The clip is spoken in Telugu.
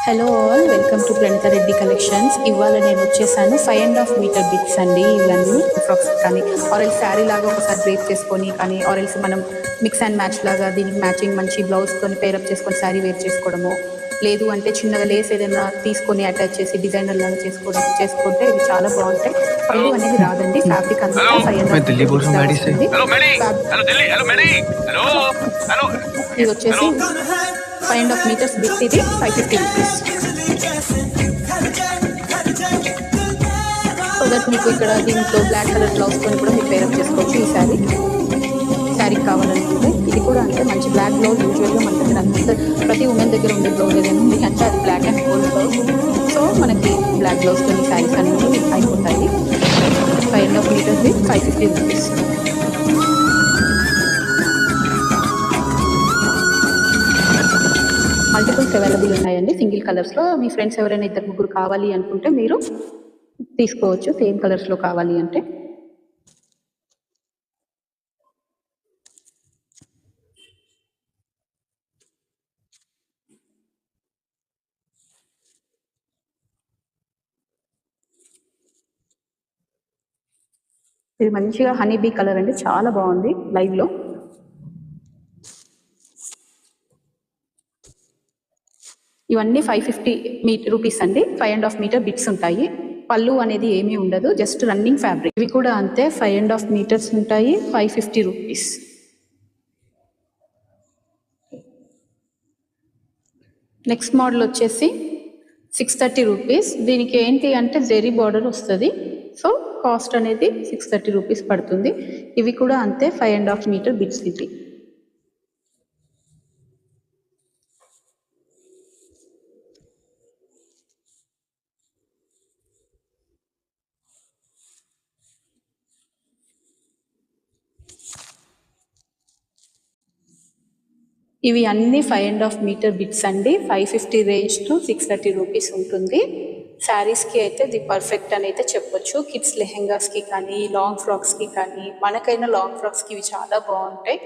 Hello all, welcome to Pranitha Reddy collections. ఇవాళ నేను వచ్చేసాను 5.5 మీటర్ బిట్స్ అండి. ఇవన్నీ ఫ్రాక్స్ కానీ ఆరెల్స్ శారీ లాగా ఒకసారి బ్రేక్ చేసుకొని కానీ ఆరెల్స్ మనం మిక్స్ అండ్ మ్యాచ్ లాగా దీనికి మ్యాచింగ్ మంచి బ్లౌజ్తో పేరప్ చేసుకొని శారీ వేర్ చేసుకోవడము, లేదు అంటే చిన్నగా లేస్ ఏదైనా తీసుకొని అటాచ్ చేసి డిజైనర్ లాగా చేసుకుంటే ఇవి చాలా బాగుంటాయి. పళ్ళు అనేది రాదండి, ఫ్యాబ్రిక్ అంతా मैं दिल्ली 5.5 बोल रहा మీటర్స్ हूँ లాగా मैडी से। వస్తుంది. ఇది వచ్చేసి 5.5 మీటర్స్ బిట్, ఇది 550 రూపీస్. సో దట్ మీకు ఇక్కడ దీంట్లో బ్లాక్ కలర్ బ్లౌజ్తో కూడా మీరు పేరప్ చేసుకోవచ్చు. ఈ శారీకి కావాలనుకుంటే ఇది కూడా అంటే మంచి బ్లాక్ బ్లౌజ్ యూజువల్గా మన దగ్గర అంత ప్రతి ఉమెన్ దగ్గర ఉండే బ్లౌజ్ ఏదైనా ఉంది అంటే అది black and gold blouse. So మనకి బ్లాక్ బ్లౌజ్తో ఈ శారీస్ అనేవి అయిపోతాయి. 5.5 మీటర్స్ 550 రూపీస్. మల్టిపుల్స్ అవైలబుల్ ఉన్నాయండి సింగిల్ కలర్స్లో. మీ ఫ్రెండ్స్ ఎవరైనా ఇద్దరు ముగ్గురు కావాలి అనుకుంటే మీరు తీసుకోవచ్చు సేమ్ కలర్స్లో కావాలి అంటే. ఇది మంచిగా హనీ బీ కలర్ అండి, చాలా బాగుంది లైవ్లో. ఇవన్నీ 550 రూపీస్ అండి. 5.5 మీటర్ బిట్స్ ఉంటాయి. పళ్ళు అనేది ఏమీ ఉండదు, జస్ట్ రన్నింగ్ ఫ్యాబ్రిక్. ఇవి కూడా అంతే 5.5 మీటర్స్ ఉంటాయి, 550 రూపీస్. నెక్స్ట్ మోడల్ వచ్చేసి 630 రూపీస్. దీనికి ఏంటి అంటే జెరీ బార్డర్ వస్తుంది. సో కాస్ట్ అనేది 630 రూపీస్ పడుతుంది. ఇవి కూడా అంతే 5.5 మీటర్ బిట్స్. ఇవి అన్ని 5.5 మీటర్ బిట్స్ అండి. 550 రేంజ్ టు 630 రూపీస్ ఉంటుంది. శారీస్కి అయితే ఇది పర్ఫెక్ట్ అని అయితే చెప్పొచ్చు. కిడ్స్ లెహెంగాస్కి కానీ లాంగ్ ఫ్రాక్స్కి కానీ మనకైనా లాంగ్ ఫ్రాక్స్కి ఇవి చాలా బాగుంటాయి.